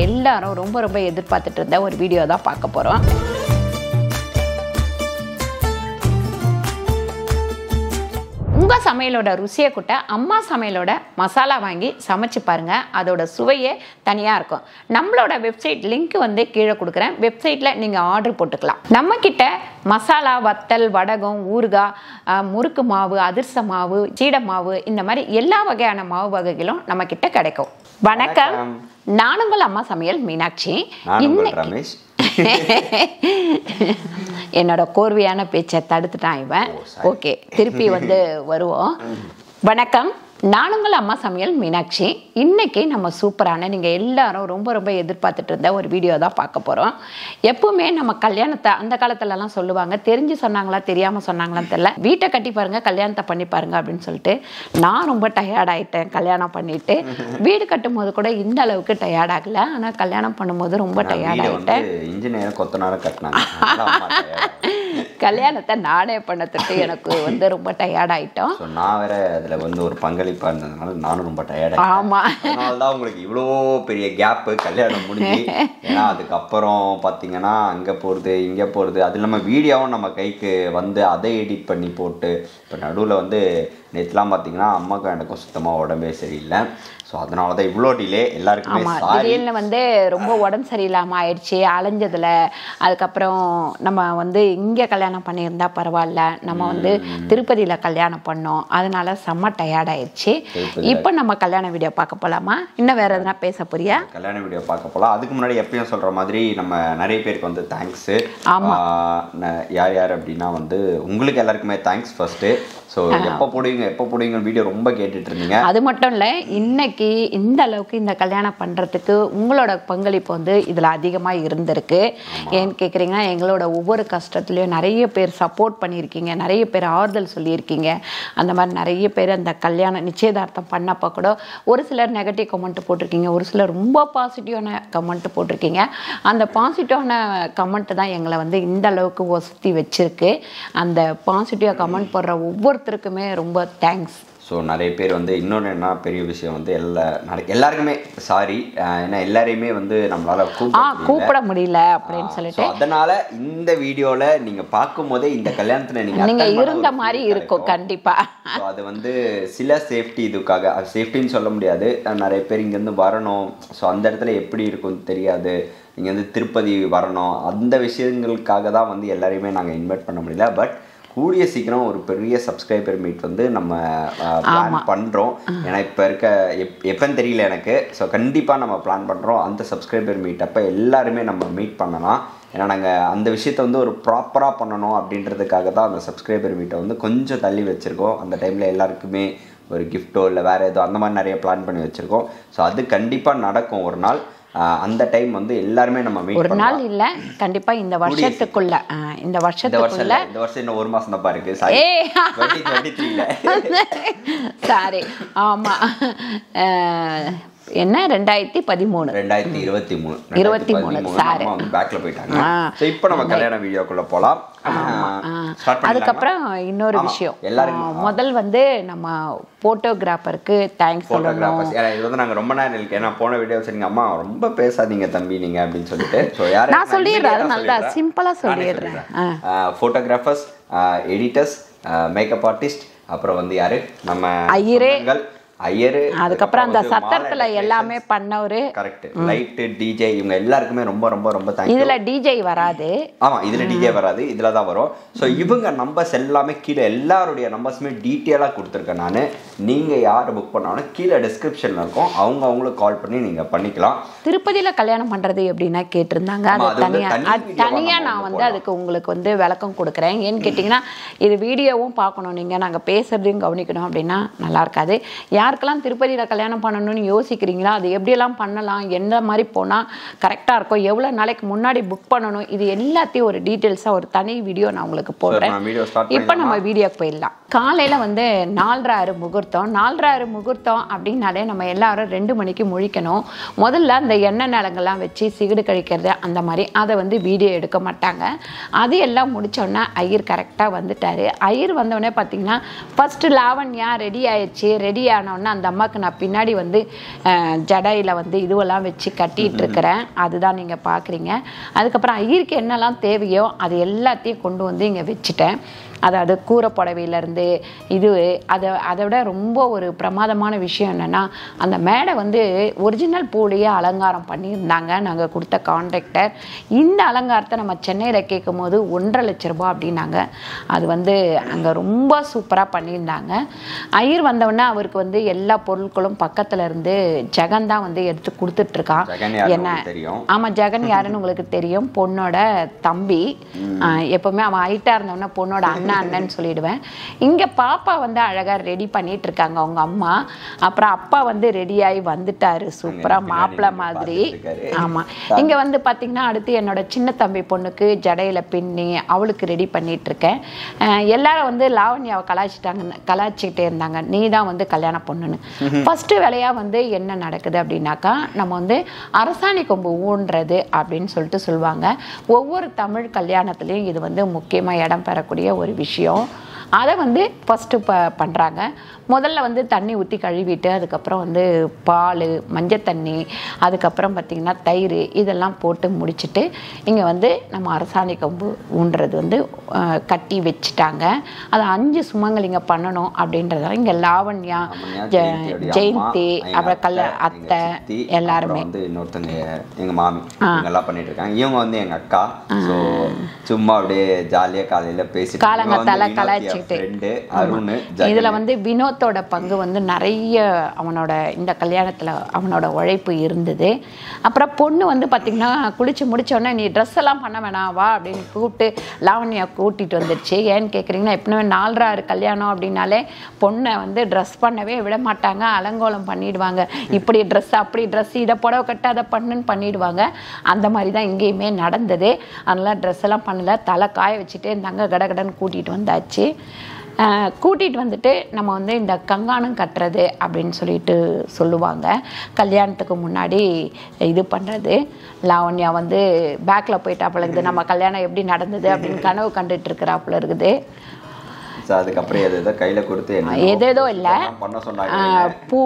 நீங்கள் எல்லாரும் ரொம்ப ரொம்ப எதிர்பார்த்துட்டு இருந்த ஒரு வீடியோ தான் பார்க்க போகிறோம். உங்கள் சமையலோட ருசியை கூட்ட அம்மா சமையலோட மசாலா வாங்கி சமைச்சு பாருங்கள். அதோட சுவையே தனியாக இருக்கும். நம்மளோட வெப்சைட் லிங்க் வந்து கீழே கொடுக்குறேன். வெப்சைட்டில் நீங்கள் ஆர்டர் போட்டுக்கலாம். நம்மக்கிட்ட மசாலா, வத்தல், வடகம், ஊறுகாய், முறுக்கு மாவு, அதிர்ச மாவு, சீடை மாவு, இந்த மாதிரி எல்லா வகையான மாவு வகைகளும் நம்மக்கிட்ட கிடைக்கும். வணக்கம், நான் உங்கள் அம்மா சமையல் மீனாட்சி. ரமேஷ். என்னோட கோர்வையான பேச்சை தடுத்துட்டான் இவன். ஓகே, திருப்பி வந்து வருவோம். வணக்கம், நான் உங்கள் அம்மா சமையல் மீனாட்சி. இன்னைக்கு நம்ம சூப்பரான நீங்கள் எல்லாரும் ரொம்ப ரொம்ப எதிர்பார்த்துட்டு இருந்த ஒரு வீடியோ தான் பார்க்க போகிறோம். எப்பவுமே நம்ம கல்யாணத்தை அந்த காலத்துலலாம் சொல்லுவாங்க, தெரிஞ்சு சொன்னாங்களா தெரியாமல் சொன்னாங்களான்னு தெரியல, வீட்டை கட்டி பாருங்க, கல்யாணத்தை பண்ணி பாருங்க அப்படின்னு சொல்லிட்டு. நான் ரொம்ப டயர்டாயிட்டேன் கல்யாணம் பண்ணிட்டு. வீடு கட்டும் போது கூட இந்த அளவுக்கு டயர்ட் ஆகல, ஆனால் கல்யாணம் பண்ணும்போது ரொம்ப டயர்ட் ஆகிட்டேன். கல்யாணத்தை நானே பண்ண தொட்டு எனக்கு வந்து ரொம்ப டயர்ட் ஆயிட்டோம். நான் வேற அதுல வந்து ஒரு பங்களிப்பா இருந்ததுனால நானும் ரொம்ப டயர்ட். ஆமா, அதனாலதான் உங்களுக்கு இவ்வளோ பெரிய கேப் கல்யாணம் முடிஞ்சு. ஏன்னா அதுக்கப்புறம் பாத்தீங்கன்னா அங்க போறது இங்க போறது, அது இல்லாம வீடியோவும் நம்ம கைக்கு வந்து அதை எடிட் பண்ணி போட்டு, இப்போ நடுவில் வந்து நேற்றுலாம் பார்த்தீங்கன்னா அம்மாவுக்கும் எனக்கும் சுத்தமாக உடம்பே சரியில்லை. ஸோ அதனால தான் இவ்வளோ டிலே. எல்லாருக்குமே திடீர்னு வந்து ரொம்ப உடம்பு சரியில்லாமல் ஆயிடுச்சு அலைஞ்சதில். அதுக்கப்புறம் நம்ம வந்து இங்கே கல்யாணம் பண்ணியிருந்தா பரவாயில்ல, நம்ம வந்து திருப்பதியில் கல்யாணம் பண்ணோம், அதனால செம்ம டயர்ட் ஆயிடுச்சு. இப்போ நம்ம கல்யாண வீடியோ பார்க்க போகலாமா? இன்னும் வேறு எதுனா பேச போறியா? கல்யாண வீடியோ பார்க்க போகலாம். அதுக்கு முன்னாடி எப்பயும் சொல்கிற மாதிரி நம்ம நிறைய பேருக்கு வந்து தேங்க்ஸு. யார் யார் அப்படின்னா வந்து உங்களுக்கு எல்லாருக்குமே தேங்க்ஸ் ஃபர்ஸ்ட்டு. ஸோ எப்போ போடுவீங்க வீடியோ ரொம்ப கேட்டுட்டு இருந்தீங்க. அது மட்டும் இல்லை, இன்னைக்கு இந்த அளவுக்கு இந்த கல்யாணம் பண்ணுறதுக்கு உங்களோட பங்களிப்பு வந்து இதில் அதிகமாக இருந்திருக்கு. ஏன்னு கேட்குறீங்கன்னா, எங்களோட ஒவ்வொரு கஷ்டத்துலையும் நிறைய பேர் சப்போர்ட் பண்ணியிருக்கீங்க, நிறைய பேர் ஆறுதல் சொல்லியிருக்கீங்க. அந்த மாதிரி நிறைய பேர் அந்த கல்யாணம் நிச்சயதார்த்தம் பண்ணப்போ கூட ஒரு சிலர் நெகட்டிவ் கமெண்ட் போட்டிருக்கீங்க, ஒரு சிலர் ரொம்ப பாசிட்டிவான கமெண்ட் போட்டிருக்கீங்க. அந்த பாசிட்டிவான கமெண்ட் தான் எங்களை வந்து இந்த அளவுக்கு ஒசுத்தி வச்சிருக்கு. அந்த பாசிட்டிவாக கமெண்ட் போடுற ஒவ்வொருத்தருக்குமே ரொம்ப தேங்க்ஸ். ஸோ நிறைய பேர் வந்து இன்னொன்று என்ன பெரிய விஷயம் வந்து எல்லாருக்குமே சாரி, ஏன்னா எல்லாரையுமே வந்து நம்மளால கூப்பிட முடியல அப்படின்னு சொல்லிட்டு, அதனால இந்த வீடியோவில் நீங்கள் பார்க்கும் போதே இந்த கல்யாணத்தில் நீங்கள் இருந்த மாதிரி இருக்கும் கண்டிப்பாக. ஸோ அது வந்து சில சேஃப்டி இதுக்காக, சேஃப்டின்னு சொல்ல முடியாது, நிறைய பேர் இங்கேருந்து வரணும், ஸோ அந்த இடத்துல எப்படி இருக்கும்னு தெரியாது, நீங்கள் வந்து திருப்பதி வரணும், அந்த விஷயங்களுக்காக தான் வந்து எல்லாரையுமே நாங்கள் இன்வைட் பண்ண முடியல. பட் கூடிய சீக்கிரம் ஒரு பெரிய சப்ஸ்கிரைபர் மீட் வந்து நம்ம பிளான் பண்ணுறோம். ஏன்னா இப்போ இருக்க எப்போன்னு தெரியல எனக்கு. ஸோ கண்டிப்பாக நம்ம பிளான் பண்ணுறோம். அந்த சப்ஸ்கிரைபர் மீட் அப்போ எல்லாருமே நம்ம மீட் பண்ணலாம். ஏன்னா நாங்கள் அந்த விஷயத்தை வந்து ஒரு ப்ராப்பராக பண்ணணும் அப்படின்றதுக்காக தான் அந்த சப்ஸ்கிரைபர் மீட்டை வந்து கொஞ்சம் தள்ளி வச்சுருக்கோம். அந்த டைமில் எல்லாருக்குமே ஒரு கிஃப்ட்டோ இல்லை வேறு ஏதோ அந்த மாதிரி நிறைய பிளான் பண்ணி வச்சுருக்கோம். ஸோ அது கண்டிப்பாக நடக்கும் ஒரு நாள். அந்த டைம் வந்து எல்லாருமே நம்ம மீட் ஒரு நாள் இல்ல, கண்டிப்பா இந்த வருஷத்துக்குள்ள இந்த வருஷத்துக்குள்ள இந்த வருஷம் இன்னும் ஒரு மாசம் தான் பாருக்கு. சாரி, ஆமா, என்ன 2023 சாரி, பேக்ல போயிட்டாங்க. சோ இப்போ நம்ம கல்யாண வீடியோக்குள்ள போலாம். அதுக்கப்புறம் இன்னொரு விஷயம், முதல் வந்து நம்ம போட்டோகிராஃபருக்கு தேங்க்ஸ் சொல்லணும். இது வந்து நாங்க ரொம்ப நேரம் இருக்கு, ஏன்னா போன வீடியோ சொன்னீங்க அம்மா ரொம்ப பேசாதீங்க தம்பி நீங்க அப்படின்னு சொல்லிட்டு. ஸோ யாரும் நான் சொல்லிடுறேன், நல்லா சிம்பிளா சொல்லிடுறேன். போட்டோகிராஃபர்ஸ், எடிட்டர்ஸ், மேக்கப் ஆர்டிஸ்ட், அப்புறம் வந்து யாரு நம்ம ஐயரு, அதுக்கப்புறம் அந்த சத்தத்துல எல்லாமே பண்ணவரு, கரெக்ட், லைட், டிஜே, இவங்க எல்லாருக்குமே ரொம்ப ரொம்ப ரொம்ப தேங்க்ஸ். இதுல டிஜே வராது, ஆமா இதுல டிஜே வராது, இதுல தான் வரும். ஸோ இவங்க நம்பர்ஸ் எல்லாமே கீழே எல்லாருடைய நம்பர்ஸுமே டீட்டெயிலாக கொடுத்துருக்கேன் நான். நீங்க யார் புக் பண்ணாலும் கீழே டிஸ்கிரிப்ஷன்ல இருக்கும், அவங்களுக்கு கால் பண்ணி நீங்க பண்ணிக்கலாம். திருப்பதியில கல்யாணம் பண்றது எப்படின்னா கேட்டிருந்தாங்க, அது தனியா நான் வந்து அதுக்கு உங்களுக்கு வந்து விளக்கம் கொடுக்குறேன். ஏன்னு கேட்டீங்கன்னா, இது வீடியோவும் பார்க்கணும் நீங்க, நாங்க பேசுறதையும் கவனிக்கணும் அப்படின்னா நல்லா இருக்காது. யாருக்கெல்லாம் திருப்பதியில் கல்யாணம் பண்ணணும்னு யோசிக்கிறீங்களா, அது எப்படியெல்லாம் பண்ணலாம், எந்த மாதிரி போனால் கரெக்டாக இருக்கும், எவ்வளோ நாளைக்கு முன்னாடி புக் பண்ணணும், இது எல்லாத்தையும் ஒரு டீட்டெயில்ஸாக ஒரு தனி வீடியோ நான் உங்களுக்கு போடுறேன். இப்போ நம்ம வீடியோக்கு போயிடலாம். காலையில் வந்து 4:30 முகூர்த்தம். 4:30 முகூர்த்தம் அப்படின்னாலே நம்ம எல்லாரும் 2 மணிக்கு முழிக்கணும். முதல்ல அந்த எண்ணெய் நிலங்கள்லாம் வச்சு சிகிடு கழிக்கிறது அந்த மாதிரி, அதை வந்து வீடியோ எடுக்க மாட்டாங்க. அது எல்லாம் முடித்தோடனே ஐயர் கரெக்டாக வந்துட்டார். ஐயர் வந்தோடனே பார்த்தீங்கன்னா ஃபஸ்ட்டு லாவண்யா ரெடி ஆயிடுச்சு. ரெடி ஆனோடனே உடனே அந்த அம்மாவுக்கு நான் பின்னாடி வந்து ஜடையில் வந்து இதுவெல்லாம் வச்சு கட்டிகிட்டு இருக்கிறேன். அதுதான் நீங்கள் பார்க்குறீங்க. அதுக்கப்புறம் ஐயருக்கு என்னெல்லாம் தேவையோ அது எல்லாத்தையும் கொண்டு வந்து இங்கே வச்சுட்டேன். அதாவது கூரை புடவையிலேருந்து அதை விட ரொம்ப ஒரு பிரமாதமான விஷயம் என்னென்னா, அந்த மேடை வந்து ஒரிஜினல் பூலையே அலங்காரம் பண்ணியிருந்தாங்க நாங்கள் கொடுத்த கான்ட்ராக்டர். இந்த அலங்காரத்தை நம்ம சென்னையில் கேட்கும் போது 1.5 லட்ச ரூபா அப்படின்னாங்க. அது வந்து அங்கே ரொம்ப சூப்பராக பண்ணியிருந்தாங்க. ஐயர் வந்தவுடனே அவருக்கு வந்து எல்லா பொருட்களும் பக்கத்தில் இருந்து ஜெகன் தான் வந்து எடுத்து கொடுத்துட்ருக்கான். என்ன ஆமாம், ஜெகன் யாருன்னு உங்களுக்கு தெரியும், பொண்ணோட தம்பி. எப்போவுமே அவன் ஹைட்டாக இருந்தவொடனே பொண்ணோட அண்ணன் சொல்லிடுவேன். இங்கே பாப்பா வந்து அழகாக ரெடி பண்ணிட்டு இருக்காங்க அவங்க அம்மா. அப்புறம் அப்பா வந்து ரெடியாகி வந்துட்டாரு சூப்பராக மாப்பிள்ளை மாதிரி. ஆமாம், இங்கே வந்து பார்த்தீங்கன்னா அடுத்து என்னோட சின்ன தம்பி பொண்ணுக்கு ஜடையில் பின்னி அவளுக்கு ரெடி பண்ணிட்டு இருக்கேன். எல்லாரும் வந்து லாவண்யாவை கலாய்ச்சிக்கிட்டே இருந்தாங்க, நீ தான் வந்து கல்யாண பொண்ணுன்னு. ஃபர்ஸ்ட் வேலையாக வந்து என்ன நடக்குது அப்படின்னாக்கா, நம்ம வந்து அரசாணி கொம்பு ஊன்றது அப்படின்னு சொல்லிட்டு சொல்லுவாங்க. ஒவ்வொரு தமிழ் கல்யாணத்துலேயும் இது வந்து முக்கியமாக இடம் பெறக்கூடிய ஒரு விஷயம். அதை வந்து ஃபஸ்ட்டு பண்ணுறாங்க. முதல்ல வந்து தண்ணி ஊற்றி கழுவிட்டு அதுக்கப்புறம் வந்து பால், மஞ்சள் தண்ணி, அதுக்கப்புறம் பார்த்திங்கன்னா தயிர் இதெல்லாம் போட்டு முடிச்சுட்டு இங்கே வந்து நம்ம அரசாணி கொம்பு ஊன்றது வந்து கட்டி வச்சுட்டாங்க. அதை 5 சுமங்கலிங்க பண்ணணும் அப்படின்றதால இங்கே லாவண்யா, ஜெயந்தி, அப்புறம் அத்தை எல்லாருமே வந்து இன்னொருத்தங்க எங்கள் மாமி எல்லாம் பண்ணிட்டு இருக்காங்க. இவங்க வந்து எங்கள் அக்கா. ஸோ சும்மா அப்படியே ஜாலியாக காலையில் பேசி காலங்கத்தால கலாய்ச்சி இதுல வந்து வினோத்தோட பங்கு வந்து நிறைய அவனோட இந்த கல்யாணத்துல அவனோட உழைப்பு இருந்தது. அப்புறம் பொண்ணு வந்து பாத்தீங்கன்னா குளிச்சு முடிச்ச உடனே நீ ட்ரெஸ் எல்லாம் பண்ண வேணாம் வா அப்படின்னு கூப்பிட்டு லாவண்யா கூட்டிட்டு வந்துடுச்சு. ஏன்னு கேக்குறீங்கன்னா, எப்பவுமே 4 கல்யாணம் அப்படின்னாலே பொண்ணை வந்து ட்ரெஸ் பண்ணவே விட மாட்டாங்க, அலங்கோலம் பண்ணிடுவாங்க. இப்படி ட்ரெஸ் அப்படி ட்ரெஸ், இதை புடவை கட்ட அதை பண்ணுன்னு பண்ணிடுவாங்க. அந்த மாதிரி தான் இங்கேயுமே நடந்தது. அதனால ட்ரெஸ் எல்லாம் பண்ணல, தலை காய வச்சுட்டு இருந்தாங்க. கடகடன்னு கூட்டிட்டு வந்தாச்சு. கூட்டிகிட்டு வந்துட்டு நம்ம வந்து இந்த கங்காணம் கட்டுறது அப்படின்னு சொல்லிட்டு சொல்லுவாங்க. கல்யாணத்துக்கு முன்னாடி இது பண்ணுறது. லாவண்யா வந்து பேக்கில் போயிட்டாப்புல இருக்குது, நம்ம கல்யாணம் எப்படி நடந்தது அப்படின்னு கனவு கண்டுட்டு இருக்கிறாப்புல இருக்குது. அதுக்கப்புறம் எதோ கையில கொடுத்து ஏதேதோ இல்லை, பூ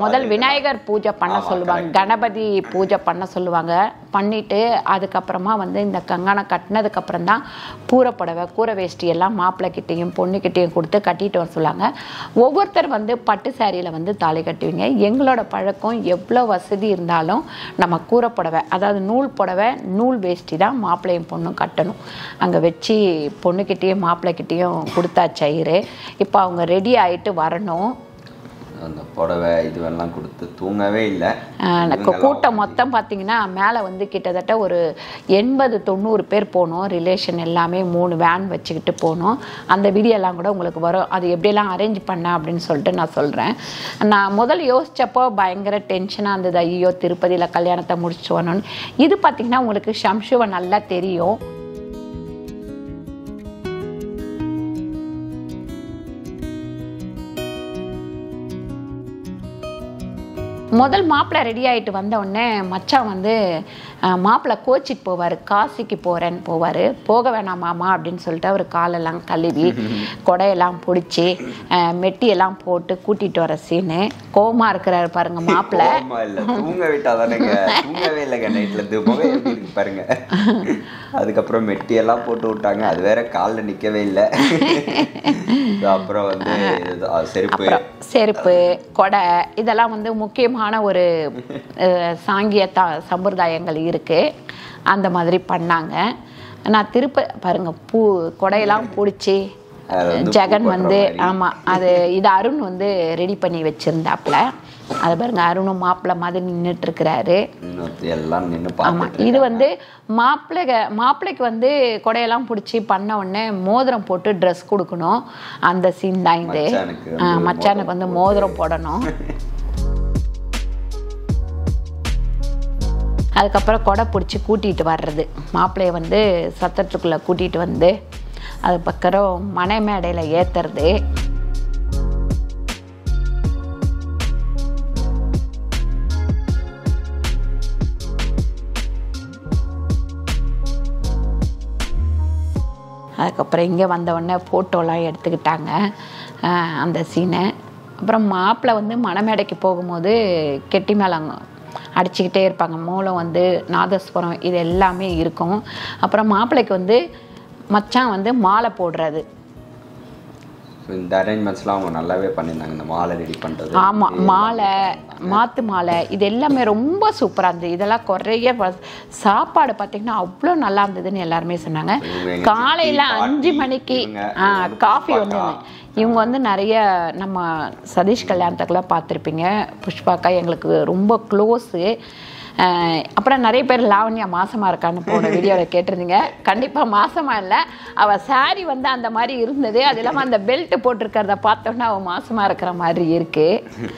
முதல் விநாயகர் பூஜை பண்ண சொல்லுவாங்க, கணபதி பூஜை பண்ண சொல்லுவாங்க. பண்ணிட்டு அதுக்கப்புறமா வந்து இந்த கங்காணம் கட்டினதுக்கப்புறம் தான் கூரை கூரை வேஷ்டி எல்லாம் மாப்பிள்ளைக்கிட்டையும் பொண்ணுக்கிட்டையும் கொடுத்து கட்டிட்டு வர சொல்லுவாங்க. ஒவ்வொருத்தர் வந்து பட்டு சாரியில் வந்து தாலி கட்டுவீங்க. எங்களோட பழக்கம் எவ்வளோ வசதி இருந்தாலும் நம்ம கூரை புடவை, அதாவது நூல் புடவை நூல் வேஷ்டி தான் மாப்பிள்ளையும் பொண்ணும் கட்டணும். அங்கே வச்சு பொண்ணுக்கிட்டேயும் மாப்பிள்ளைக்கிட்டேயும் கொடுத்தாச்சு. இப்போ அவங்க ரெடி ஆகிட்டு வரணும். அந்த புடவை இதுவெல்லாம் கொடுத்து தூங்கவே இல்லை. கூட்டம் மொத்தம் பார்த்தீங்கன்னா மேலே வந்து கிட்டத்தட்ட ஒரு 80-90 பேர் போனோம். ரிலேஷன் எல்லாமே 3 வேன் வச்சுக்கிட்டு போனோம். அந்த வீடியோலாம் கூட உங்களுக்கு வரும். அது எப்படியெல்லாம் அரேஞ்ச் பண்ணேன் அப்படின்னு சொல்லிட்டு நான் சொல்கிறேன். நான் முதல் யோசித்தப்போ பயங்கர டென்ஷனாக இருந்தது. ஐயோ திருப்பதியில் கல்யாணத்தை முடிச்சுட்டு வரணும்னு. இது பார்த்திங்கன்னா உங்களுக்கு ஷம்ஷுவை நல்லா தெரியும். முதல் மாப்பிள்ளை ரெடி ஆகிட்டு வந்த உடனே மச்சான் வந்து மாப்பிள்ளை கோச்சிட்டு போவார். காசிக்கு போகிறேன்னு போவார். போக வேணாம் மாமா அப்படின்னு சொல்லிட்டு அவர் காலெல்லாம் கழுவி கொடையெல்லாம் பிடிச்சி மெட்டியெல்லாம் போட்டு கூட்டிகிட்டு வர சீனு. கோமா இருக்கிறாரு பாருங்க மாப்பிள்ளை. தூங்க விட்டாதானேங்க, தூங்கவே இல்லைங்க நைட்டில் பாருங்க. அதுக்கப்புறம் மெட்டியெல்லாம் போட்டு விட்டாங்க. அது வேற காலில் நிற்கவே இல்லை. அப்புறம் வந்து செருப்பு கொடை இதெல்லாம் வந்து முக்கியமான ஒரு சாங்கிய சம்பிரதாயங்கள் இருக்கு. அந்த மாதிரி பண்ணாங்க. நான் பாருங்க கொடையெல்லாம் பிடிச்சி ஜெகன் வந்து ஆமாம் இது அருண் வந்து ரெடி பண்ணி வச்சிருந்தாப்புல. அது பாருங்க அருணும் மாப்பிள்ளை மாதிரி நின்றுட்டு இருக்கிறாரு. ஆமாம், இது வந்து மாப்பிள்ளைக்கு வந்து கொடையெல்லாம் பிடிச்சி பண்ண உடனே மோதிரம் போட்டு ட்ரெஸ் கொடுக்கணும். அந்த சீன் தான் இது. மச்சானுக்கு வந்து மோதிரம் போடணும். அதுக்கப்புறம் கொடை பிடிச்சி கூட்டிகிட்டு வர்றது. மாப்பிள்ளையை வந்து சத்திரத்துக்குள்ளே கூட்டிகிட்டு வந்து அது பக்கம் மனை மேடையில் ஏற்றுறது. அதுக்கப்புறம் இங்கே வந்தவுடனே ஃபோட்டோலாம் எடுத்துக்கிட்டாங்க. அந்த சீனை அப்புறம் மாப்பிள்ளை வந்து மணமேடைக்கு போகும்போது கெட்டி மேளம் அடிச்சுக்கிட்டே இருப்பாங்க. மூலம் வந்து நாதஸ்வரம் இது எல்லாமே இருக்கும். அப்புறம் மாப்பிள்ளைக்கு வந்து மச்சான் வந்து மாலை போடுறது. இந்த அரேஞ்ச்மெண்ட்ஸ்லாம் அவங்க நல்லாவே பண்ணியிருந்தாங்க. இந்த மாலை ரெடி பண்ணுறது, ஆமாம், மாலை, மாத்து மாலை, இது எல்லாமே ரொம்ப சூப்பராக இருந்தது. இதெல்லாம் குறைய சாப்பாடு பார்த்திங்கன்னா அவ்வளோ நல்லா இருந்ததுன்னு எல்லாருமே சொன்னாங்க. காலையில் 5 மணிக்கு காஃபி வந்து இவங்க வந்து நிறைய நம்ம சதீஷ் கல்யாணத்துக்குலாம் பார்த்துருப்பீங்க. புஷ்பாக்கா எங்களுக்கு ரொம்ப க்ளோஸு. அப்புறம் நிறைய பேர் லாவண்யா மாசமாக இருக்கான்னு போன வீடியோவில் கேட்டிருந்தீங்க. கண்டிப்பாக மாசமாக இல்லை, அவள் சாரி வந்து அந்த மாதிரி இருந்தது. அது இல்லாமல் அந்த பெல்ட் போட்டிருக்கிறத பார்த்தோன்னா அவள் மாசமாக இருக்கிற மாதிரி இருக்குது.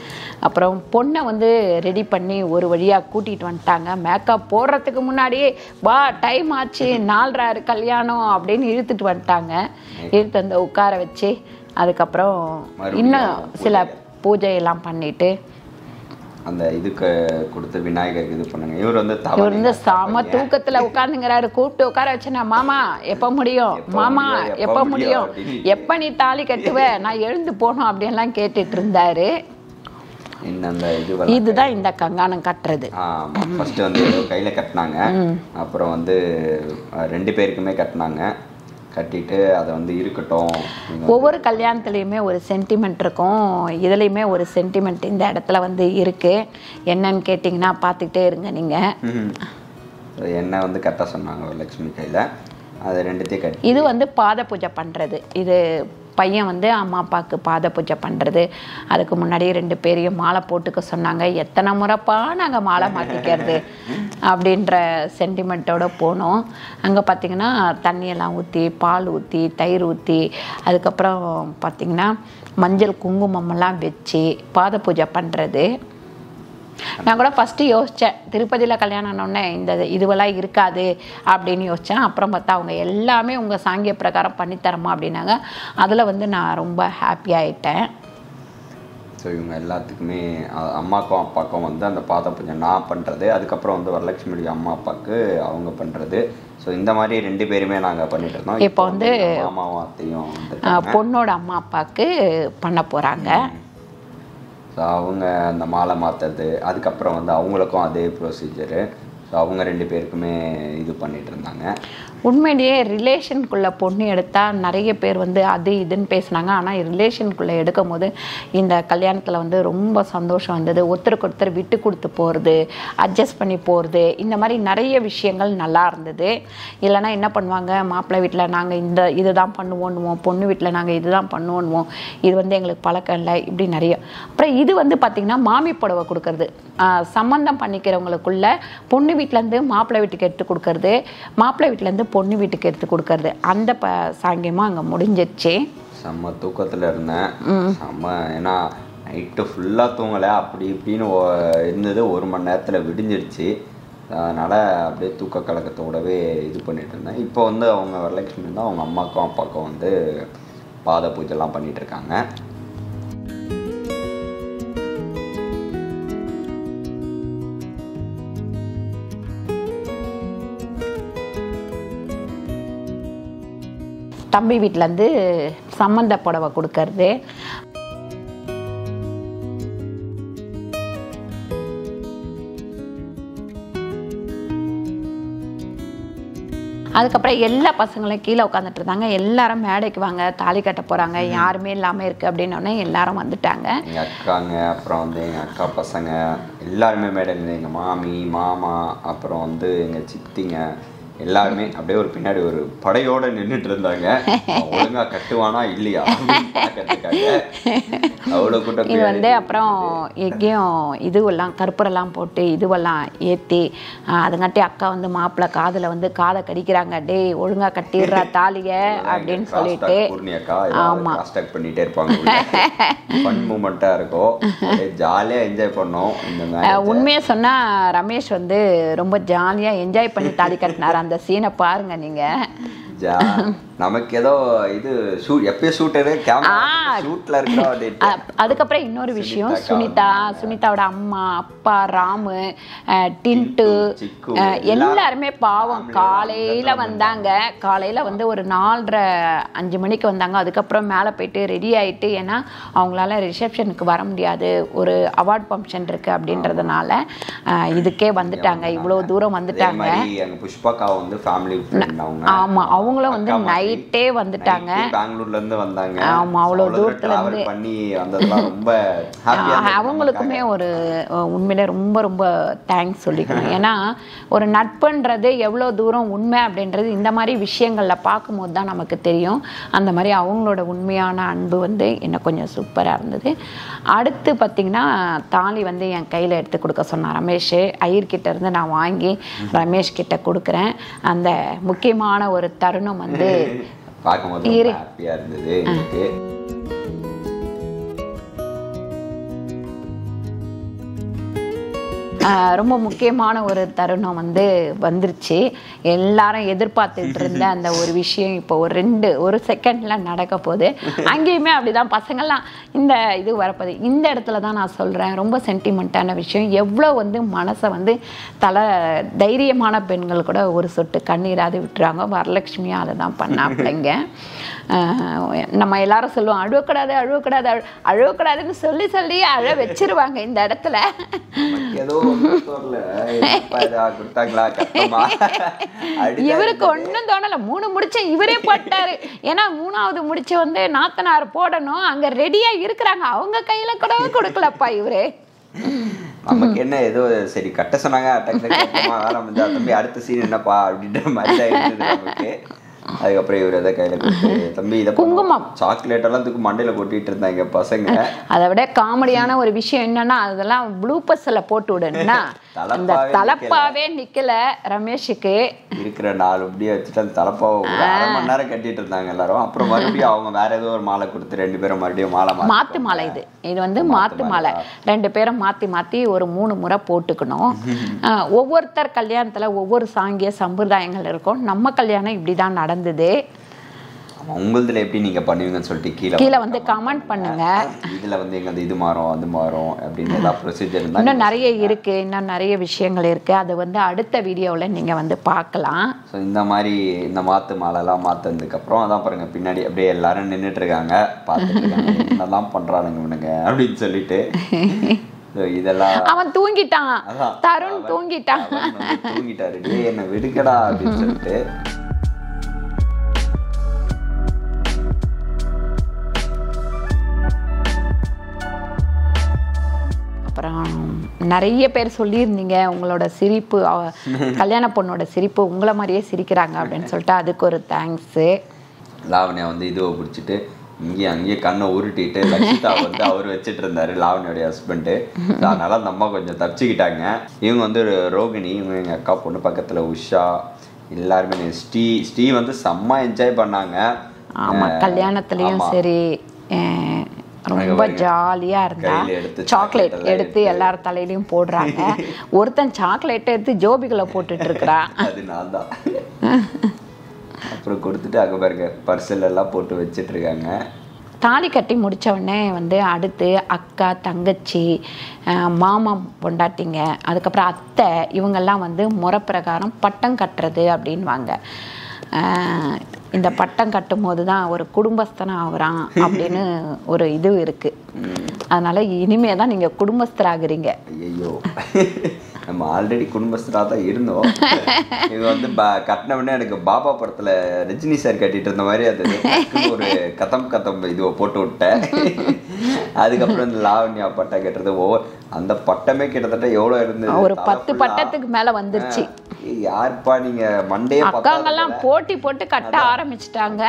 அப்புறம் பொண்ணை வந்து ரெடி பண்ணி ஒரு வழியாக கூட்டிகிட்டு வந்துட்டாங்க. மேக்கப் போடுறதுக்கு முன்னாடியே வா டைம் ஆச்சு 4:30 கல்யாணம் அப்படின்னு இழுத்துட்டு வந்துட்டாங்க. இழுத்து வந்து உட்கார வச்சு அதுக்கப்புறம் இன்னும் சில பூஜையெல்லாம் பண்ணிட்டு அந்த இதுக்கு கொடுத்து விநாயகருக்கு இது பண்ணுங்க. இவர் வந்து சாம தூக்கத்துல உட்கார்ந்துங்கிறாரு. கூப்பிட்டு உட்கார வச்சேன்னா மாமா எப்ப முடியும், மாமா எப்ப முடியும், எப்ப நீ தாலி கட்டுவ, நான் எழுந்து போனோம் அப்படின்லாம் கேட்டுட்டு இருந்தாரு. இதுதான் இந்த கங்காணம் கட்டுறது. ஃபர்ஸ்ட் வந்து கையில கட்டினாங்க, அப்புறம் வந்து 2 பேருக்குமே கட்டினாங்க. கட்டிட்டு அதை வந்து இருக்கட்டும். ஒவ்வொரு கல்யாணத்துலேயுமே ஒரு சென்டிமெண்ட் இருக்கும். இதுலேயுமே ஒரு சென்டிமெண்ட் இந்த இடத்துல வந்து இருக்குது. என்னன்னு கேட்டிங்கன்னா பார்த்துக்கிட்டே இருங்க நீங்கள். என்ன வந்து கட்ட சொன்னாங்க லக்ஷ்மி கையில், அதை 2த்தையும் கட்டி. இது வந்து பாத பூஜை பண்ணுறது. இது பையன் வந்து அம்மா அப்பாவுக்கு பாத பூஜை பண்ணுறது. அதுக்கு முன்னாடியே 2 பேரையும் மாலை போட்டுக்க சொன்னாங்க. எத்தனை முறைப்பா நாங்கள் மாலை மாற்றிக்கிறது அப்படின்ற சென்டிமெண்ட்டோடு போனோம். அங்கே பார்த்திங்கன்னா தண்ணியெல்லாம் ஊற்றி, பால் ஊற்றி, தயிர் ஊற்றி, அதுக்கப்புறம் பார்த்திங்கன்னா மஞ்சள் குங்குமமெல்லாம் வச்சு பாத பூஜை பண்ணுறது. நான் கூட ஃபஸ்ட்டு யோசித்தேன், திருப்பதியில் கல்யாணம் ஆனோடனே இந்த இதுவெல்லாம் இருக்காது அப்படின்னு யோசித்தேன். அப்புறம் பார்த்தா அவங்க எல்லாமே உங்கள் சாங்கிய பிரகாரம் பண்ணித்தரமா அப்படின்னாங்க. அதில் வந்து நான் ரொம்ப ஹாப்பி ஆகிட்டேன். ஸோ இவங்க எல்லாத்துக்குமே அம்மாக்கும் அப்பாவுக்கும் வந்து அந்த பாத பூஜை நான் பண்ணுறது, அதுக்கப்புறம் வந்து வரலட்சுமி அம்மா அப்பாவுக்கு அவங்க பண்ணுறது. ஸோ இந்த மாதிரி 2 பேருமே நாங்கள் பண்ணிட்டு இருந்தோம். இப்போ வந்து அம்மாவும் அத்தையும் பொண்ணோட அம்மா அப்பாவுக்கு பண்ண போகிறாங்க. ஸோ அவங்க அந்த மாலை மாற்றுறது, அதுக்கப்புறம் வந்து அவங்களுக்கும் அதே ப்ரொசீஜரு. ஸோ அவங்க 2 பேருக்குமே இது பண்ணிகிட்டு இருந்தாங்க. உண்மையிலேயே ரிலேஷனுக்குள்ளே பொண்ணு எடுத்தால் நிறைய பேர் வந்து அது இதுன்னு பேசுனாங்க. ஆனால் ரிலேஷனுக்குள்ளே எடுக்கும் போது இந்த கல்யாணத்தில் வந்து ரொம்ப சந்தோஷம் வந்தது. ஒருத்தருக்கு ஒருத்தர் விட்டு கொடுத்து போகிறது, அட்ஜஸ்ட் பண்ணி போகிறது, இந்த மாதிரி நிறைய விஷயங்கள் நல்லா இருந்தது. இல்லைனா என்ன பண்ணுவாங்க, மாப்பிள்ளை வீட்டில் நாங்கள் இது தான் பண்ணுவோன்னுவோம், பொண்ணு வீட்டில் நாங்கள் இது தான் பண்ணுவோன்னுவோம், இது வந்து எங்களுக்கு பழக்கம் இல்லை, இப்படி நிறைய. அப்புறம் இது வந்து பார்த்திங்கன்னா மாமி புடவை கொடுக்கறது. சம்மந்தம் பண்ணிக்கிறவங்களுக்குள்ள பொண்ணு வீட்டிலேருந்து மாப்பிள்ளை வீட்டுக்கு எடுத்து கொடுக்கறது, மாப்பிள்ளை வீட்டிலேருந்து பொண்ணு வீட்டுக்கு எடுத்து கொடுக்கறது. அந்த சாங்கியமாக அங்கே முடிஞ்சிடுச்சு. செம்ம தூக்கத்தில் இருந்தேன். செம்ம, ஏன்னா நைட்டு ஃபுல்லாக தூங்கலை, அப்படி இப்படின்னு இருந்தது. 1 மணி நேரத்தில் விடிஞ்சிடுச்சு. அதனால் அப்படியே தூக்க கலக்கத்தோடவே இது பண்ணிகிட்டு இருந்தேன். இப்போ வந்து அவங்க வரலட்சுமி தான் அவங்க அம்மாக்கும் அப்பாவுக்கும் வந்து பாத பூஜைலாம் பண்ணிகிட்ருக்காங்க. தம்பி வீட்டிலேருந்து சம்மந்த புடவை கொடுக்கறது. அதுக்கப்புறம் எல்லா பசங்களும் கீழே உட்காந்துட்டு இருந்தாங்க. எல்லாரும் மேடைக்கு வாங்க, தாலி கட்ட போகிறாங்க, யாருமே இல்லாமல் இருக்குது அப்படின்னோடனே எல்லாரும் வந்துட்டாங்க. எங்கள் அக்காங்க, அப்புறம் வந்து எங்கள் அக்கா பசங்க எல்லாருமே மேடையில், எங்கள் மாமி, மாமா, அப்புறம் வந்து எங்கள் சித்திங்க எல்லாருமே அப்படியே ஒரு பின்னாடி ஒரு படையோட நின்றுட்டு இருந்தாங்க. ஒழுங்கா கட்டுவானா இல்லையா கட்டுக்காங்க. அவ்வளோ கூட்டம். இது வந்து அப்புறம் எங்கேயும் இதுவெல்லாம் கற்பூரெல்லாம் போட்டு இதுவெல்லாம் ஏற்றி அதுங்காட்டி அக்கா வந்து மாப்பிள்ளை காதில் வந்து காதை கடிக்கிறாங்க. டே ஒழுங்கா கட்டிடுறா தாலிய அப்படின்னு சொல்லிட்டு. ஆமா, பண்ணிட்டே இருப்பாங்க. ஃபன் மூமெண்ட்டாக இருக்கும், ஜாலியாக என்ஜாய் பண்ணோம். உண்மையாக சொன்னால் ரமேஷ் வந்து ரொம்ப ஜாலியாக என்ஜாய் பண்ணி தாலி கட்டினார். அந்த சீனை பாருங்க நீங்க. நமக்கு ஏதோ இது ஷூட் எப்பயும் ஷூட்டரு கேமரா ஷூட்ல இருக்கிறோம். அதுக்கப்புறம் இன்னொரு விஷயம், சுனிதாவோட அம்மா அப்பா ராமு டின்ட்டு எல்லாருமே பாவம் காலையில வந்தாங்க. காலையில வந்து ஒரு 4:30-5 மணிக்கு வந்தாங்க. அதுக்கப்புறம் மேலே போயிட்டு ரெடி ஆயிட்டு, ஏன்னா அவங்களால ரிசப்ஷனுக்கு வர முடியாது, ஒரு அவார்ட் ஃபங்க்ஷன் இருக்கு அப்படின்றதுனால இதுக்கே வந்துட்டாங்க. இவ்வளவு தூரம் வந்துட்டாங்க. புஷ்பாக்கா வந்து ஃபேமிலி ஃப்ரெண்ட் அவங்க. ஆமா, அவங்களும் வந்து நைட்டே வந்துட்டாங்க. பெங்களூர்ல இருந்து வந்தாங்க. ஆமா, அவ்வளவு தூரத்துல இருந்து பண்ணி வந்ததெல்லாம் ரொம்ப ஹாப்பியா. அவங்களுக்குமே ஒரு உண்மையிலே ரொம்ப ரொம்ப தேங்க்ஸ் சொல்லிக்கணும். ஏன்னா ஒரு நட்புன்றது எவ்வளவு தூரம் உண்மை அப்படின்றது இந்த மாதிரி விஷயங்கள்ல பார்க்கும்போது தான் நமக்கு தெரியும். அந்த மாதிரி அவங்களோட உண்மையான அன்பு வந்து என்ன கொஞ்சம் சூப்பரா இருந்தது. அடுத்து பார்த்தீங்கன்னா தாலி வந்து என் கையில எடுத்து கொடுக்க சொன்னான் ரமேஷ். ஐயர்கிட்ட இருந்து நான் வாங்கி ரமேஷ் கிட்ட கொடுக்குறேன். அந்த முக்கியமான ஒரு தருணம் வந்து பார்க்கும்போது ஹாப்பியா இருந்தது எனக்கு. ரொம்ப முக்கியமான ஒரு தருணம் வந்து வந்துருச்சு. எல்லாரும் எதிர்பார்த்துட்டு இருந்த அந்த ஒரு விஷயம் இப்போ ஒரு செகண்ட்ல நடக்க போகுது. அங்கேயுமே அப்படிதான் பசங்கள்லாம் இந்த இது வரப்போகுது. இந்த இடத்துல தான் நான் சொல்றேன், ரொம்ப சென்டிமெண்ட்டான விஷயம். எவ்வளோ வந்து மனசை வந்து தைரியமான பெண்கள் கூட ஒரு சொட்டு கண்ணீராது விட்டுறாங்க. வரலட்சுமியும் அதை தான் பண்ணாப்பிள்ளைங்க. நம்ம எல்லாரும் சொல்லுவோம் அழுவக்கூடாது அழுவக்கூடாது அழுவக்கூடாதுன்னு சொல்லி சொல்லி அழ வச்சிருவாங்க இந்த இடத்துல. இவருக்கு ஒன்னும் தோணல. 3 முடிச்ச இவரே போட்டாரு. ஏன்னா 3வது முடிச்ச வந்து நாத்தனார் போடணும், அங்க ரெடியா இருக்கிறாங்க. அவங்க கையில கூட கொடுக்கலப்பா இவரு. நமக்கு என்ன ஏதோ சரி கட்ட சொன்னாங்க, தம்பி அடுத்த சீன் என்னப்பா அப்படின்ற மாதிரி தான் இருந்தது நமக்கு. அதுக்கப்புறம் இவர் எதை கையில கொடுத்து தம்பி இதை குங்குமம் சாக்லேட் எல்லாம் தூக்கு மண்டையில கொட்டிட்டு இருந்தாங்க பசங்க. அதை விட காமெடியான ஒரு விஷயம் என்னன்னா, அதெல்லாம் ப்ளூபர்ஸ்ல போட்டு விடுன்னா அந்த தலப்பாவே நிக்கல ரமேஷுக்கு. இருக்கிற 4 இப்படியே வச்சுட்டு அந்த தலப்பாவை 1/2 மணி நேரம் கட்டிட்டு இருந்தாங்க எல்லாரும். அப்புறம் மறுபடியும் அவங்க வேற ஏதோ ஒரு மாலை கொடுத்து 2 பேரும் மறுபடியும் மாத்து மாலை. இது வந்து மாத்து மாலை. 2 பேரும் மாத்தி ஒரு 3 முறை போட்டுக்கணும். ஒவ்வொருத்தர் கல்யாணத்துல ஒவ்வொரு சாங்கிய சம்பிரதாயங்கள் இருக்கும். நம்ம கல்யாணம் இப்படிதான் நடந்தது. உங்களதுல எப்படி நீங்க பண்ணுவீங்கன்னு சொல்லிட்டு கீழே வந்து கமெண்ட் பண்ணுங்க. இதுல வந்து எங்க இது மாறும் அது மாறும் அப்படின்னு ஏதாவது ப்ரொசீஜர் இருந்தா இன்னும் நிறைய இருக்கு, இன்னும் நிறைய விஷயங்கள் இருக்கு. அது வந்து அடுத்த வீடியோல நீங்க வந்து பார்க்கலாம். ஸோ இந்த மாதிரி இந்த மாத்து மாலைலாம் மாத்ததுக்கு அப்புறம் அதான் பாருங்க பின்னாடி அப்படியே எல்லாரும் நின்றுட்டு இருக்காங்க, பார்த்துட்டு இருக்காங்க என்னெல்லாம் பண்றானுங்க இவனுங்க அப்படின்னு சொல்லிட்டு. இதெல்லாம் அவன் தூங்கிட்டான், தருண் தூங்கிட்டாரு. என்ன விடுக்கடா அப்படின்னு சொல்லிட்டு. அப்புறம் நிறைய பேர் சொல்லியிருந்தீங்க உங்களோட சிரிப்பு, கல்யாண பொண்ணோட சிரிப்பு உங்களை மாதிரியே சிரிக்கிறாங்க அப்படின்னு சொல்லிட்டு அதுக்கு ஒரு தேங்க்ஸு. லாவண்யா வந்து இதுவை பிடிச்சிட்டு அங்கேயே கண்ணை உருட்டிட்டு லக்ஷிதா வந்து அவர் வச்சுட்டு இருந்தாரு லாவண்யோடைய ஹஸ்பண்டு. அதனால அந்த அம்மா கொஞ்சம் தப்பிச்சுக்கிட்டாங்க. இவங்க வந்து ரோகிணி, இவங்க எங்கள் அக்கா பொண்ணு, பக்கத்தில் உஷா, எல்லாருமே ஸ்ரீ வந்து செம்ம என்ஜாய் பண்ணாங்க. ஆமாம், கல்யாணத்துலேயும் சரி ரொம்ப ஜாலியா இருந்தா. சாக்லேட் எடுத்து எல்லார் தலையிலையும் போடுறாங்க. ஒருத்தன் சாக்லேட் எடுத்து ஜோபிகளை போட்டுட்டு இருக்கிறான். அது நான் தான். அப்புறம் கொடுத்துட்டு அங்கே பாருங்க பர்சல் எல்லாம் போட்டு வச்சுட்டு இருக்காங்க. தாலி கட்டி முடிச்ச உடனே வந்து அடுத்து அக்கா, தங்கச்சி, மாமா பொண்டாட்டிங்க, அதுக்கப்புறம் அத்தை, இவங்கெல்லாம் வந்து முறை பிரகாரம் பட்டம் கட்டுறது அப்படின்வாங்க. இந்த பட்டம் கட்டும் போது தான் ஒரு குடும்பஸ்தனா ஆகுறான் அப்படின்னு ஒரு இது இருக்கு. அதனால இனிமே தான் நீங்க குடும்பஸ்தராகிறீங்க. ஐயோ, நம்ம ஆல்ரெடி குடும்பஸ்தராக தான் இருந்தோம். இது வந்து கட்டின உடனே எனக்கு பாபா படத்துல ரஜினி சார் கட்டிட்டு இருந்த மாதிரி அது ஒரு கதம் இதுவை போட்டு விட்டேன். அதுக்கப்புறம் இந்த லாவண்யா பட்டம் கட்டுறது அந்த பட்டமே கிட்டத்தட்ட எவ்வளவு இருந்தது, ஒரு 10 பட்டத்துக்கு மேல வந்துருச்சு. யாருப்பா நீங்க மண்டே அக்காங்கெல்லாம் போட்டி போட்டு கட்ட ஆரம்பிச்சுட்டாங்க.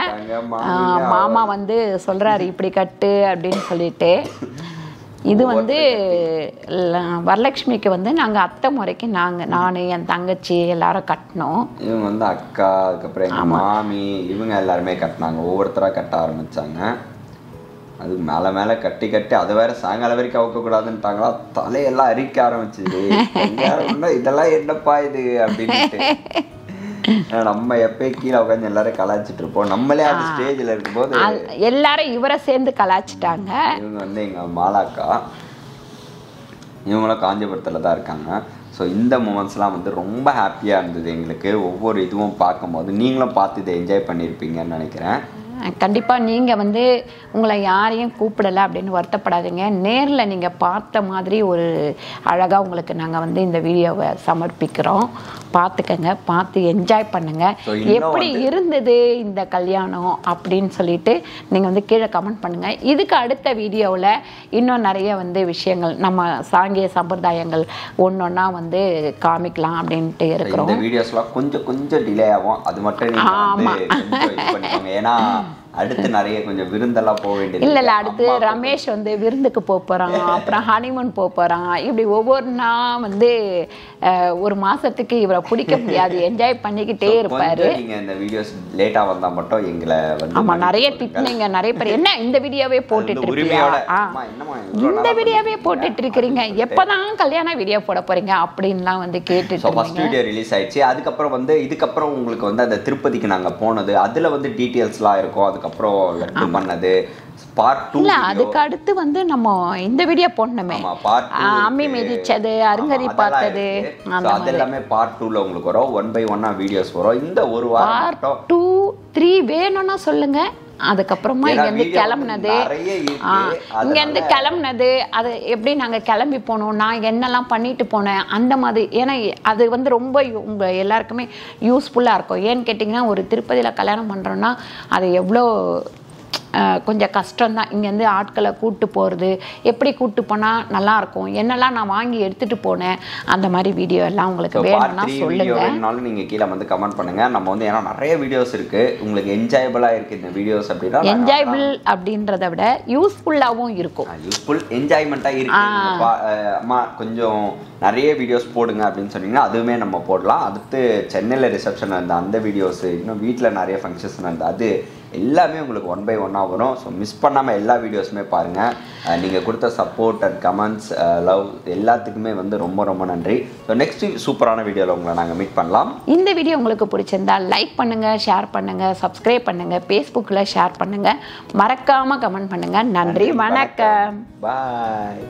மாமா வந்து சொல்றாரு இப்படி கட்டு அப்படின்னு சொல்லிட்டு. இது வந்து வரலட்சுமிக்கு வந்து நாங்க அத்தை முறைக்கு நானு என் தங்கச்சி எல்லாரும் கட்டினோம். இவங்க வந்து அக்கா, அதுக்கப்புறம் எங்க மாமி, இவங்க எல்லாருமே கட்டினாங்க. ஒவ்வொருத்தரா கட்ட ஆரம்பிச்சாங்க. அது மேல கட்டி அது வேற சாயங்காலம் வரைக்கும் அவுக்க கூடாதுன்ட்டாங்களா, தலையெல்லாம் அரிக்க ஆரம்பிச்சுது. இதெல்லாம் என்னப்பா இது அப்படின்ட்டு நம்ம எப்பயும் கீழே உட்காந்து எல்லாரும் கலாய்ச்சிட்டு இருப்போம். நம்மளே அந்த ஸ்டேஜில் இருக்கும்போது எல்லாரும் இவரை சேர்ந்து கலாய்ச்சிட்டாங்க. இவங்க வந்து எங்கள் மாலாக்கா, இவங்களும் காஞ்சிபுரத்தில் தான் இருக்காங்க. ஸோ இந்த மூமெண்ட்ஸ்லாம் வந்து ரொம்ப ஹாப்பியாக இருந்தது எங்களுக்கு. ஒவ்வொரு இதுவும் பார்க்கும்போது நீங்களும் பார்த்து இதை என்ஜாய் பண்ணியிருப்பீங்கன்னு நினைக்கிறேன். கண்டிப்பாக நீங்கள் வந்து உங்களை யாரையும் கூப்பிடலை அப்படின்னு வருத்தப்படாதீங்க. நேரில் நீங்கள் பார்த்த மாதிரி ஒரு அழகாக உங்களுக்கு நாங்கள் வந்து இந்த வீடியோவை சமர்ப்பிக்கிறோம். பார்த்துக்கங்க, பார்த்து என்ஜாய் பண்ணுங்கள். எப்படி இருந்தது இந்த கல்யாணம் அப்படின்னு சொல்லிட்டு நீங்கள் வந்து கீழே கமெண்ட் பண்ணுங்கள். இதுக்கு அடுத்த வீடியோவில் இன்னும் நிறைய வந்து விஷயங்கள் நம்ம சாங்கிய சம்பிரதாயங்கள் ஒன்றொன்னா வந்து காமிக்கலாம் அப்படின்ட்டு இருக்கிறோம். இந்த வீடியோஸ்லாம் கொஞ்சம் டிலே ஆகும், அது மட்டும் பண்ணிக்கோங்க. ஏன்னா அடுத்து நிறைய கொஞ்சம் விருந்தெல்லாம் போக வேண்டியது. இல்லை அடுத்து ரமேஷ் வந்து விருந்துக்கு போகிறான், அப்புறம் ஹனிமூன் போகிறான். இப்படி ஒவ்வொரு நாள் வந்து ஒரு மாசத்துக்கு இவரை பிடிக்க முடியாது, என்ஜாய் பண்ணிக்கிட்டே இருப்பாரு. நீங்க இந்த வீடியோஸ் லேட்டா வந்தா மட்டும் எங்களை வந்து ஆமா நிறைய திட்டுனீங்க, நிறைய பேர் என்ன இந்த வீடியோவே போட்டுட்டு இருக்கீங்க, இந்த வீடியோவே போட்டுட்டு இருக்கிறீங்க, எப்பதான் கல்யாண வீடியோ போட போறீங்க அப்படின்லாம் வந்து கேட்டுட்டு. ஃபர்ஸ்ட் வீடியோ ரிலீஸ் ஆயிடுச்சு. அதுக்கப்புறம் வந்து இதுக்கப்புறம் உங்களுக்கு வந்து அந்த திருப்பதிக்கு நாங்க போனது அதுல வந்து டீடைல்ஸ்லாம் இருக்கும். அதுக்கப்புறம் லட்டு பண்ணது பார்ட் 2. இல்ல அதுக்கு அடுத்து வந்து நம்ம இந்த வீடியோ போடணுமே, அம்மி மிதிச்சது, அருங்கறி பார்த்தது, அது எல்லாமே பார்ட் 2ல உங்களுக்கு வரும். 1 by 1 வீடியோஸ் வரும். இந்த ஒரு வாரம் பார்ட் 2 3 வேணும்னா சொல்லுங்க. அதுக்கப்புறமா இங்கேருந்து கிளம்புனது, இங்கேருந்து கிளம்புனது, அது எப்படி நாங்கள் கிளம்பி போனோம், நான் என்னெல்லாம் பண்ணிட்டு போனேன் அந்த மாதிரி. ஏன்னா அது வந்து ரொம்ப உங்கள் எல்லாருக்குமே யூஸ்ஃபுல்லாக இருக்கும். ஏன்னு கேட்டிங்கன்னா ஒரு திருப்பதியில் கல்யாணம் பண்ணுறோன்னா அது எவ்வளோ கொஞ்சம் கஷ்டம்தான். இங்கேருந்து ஆட்களை கூப்பிட்டு போகிறது, எப்படி கூப்பிட்டு போனால் நல்லாயிருக்கும், என்னெல்லாம் நான் வாங்கி எடுத்துகிட்டு போனேன், அந்த மாதிரி வீடியோ எல்லாம் உங்களுக்கு வேணும்னா சொல்லுங்கள். நீங்கள் கீழே வந்து கமெண்ட் பண்ணுங்கள். நம்ம வந்து ஏன்னா நிறைய வீடியோஸ் இருக்குது, உங்களுக்கு என்ஜாயபிளாக இருக்குது இந்த வீடியோஸ் அப்படின்னா. என்ஜாயபிள் அப்படின்றத விட யூஸ்ஃபுல்லாகவும் இருக்கும். யூஸ்ஃபுல் என்ஜாய்மெண்ட்டாக இருக்கு. அம்மா கொஞ்சம் நிறைய வீடியோஸ் போடுங்க அப்படின்னு சொன்னீங்கன்னா அதுவுமே நம்ம போடலாம். அடுத்து சென்னையில் ரிசப்ஷன் இருந்த அந்த வீடியோஸு, இன்னும் வீட்டில் நிறைய ஃபங்க்ஷன்ஸ் இருந்தது, அது எல்லாமே உங்களுக்கு 1 by 1 வரும். ஸோ மிஸ் பண்ணாமல் எல்லா வீடியோஸுமே பாருங்கள். நீங்கள் கொடுத்த சப்போர்ட் அண்ட் கமெண்ட்ஸ், லவ் எல்லாத்துக்குமே வந்து ரொம்ப ரொம்ப நன்றி. ஸோ நெக்ஸ்ட் சூப்பரான வீடியோவில் உங்களை நாங்கள் மீட் பண்ணலாம். இந்த வீடியோ உங்களுக்கு பிடிச்சிருந்தா லைக் பண்ணுங்கள், ஷேர் பண்ணுங்கள், சப்ஸ்கிரைப் பண்ணுங்கள், ஃபேஸ்புக்கில் ஷேர் பண்ணுங்கள், மறக்காமல் கமெண்ட் பண்ணுங்கள். நன்றி, வணக்கம், பாய்.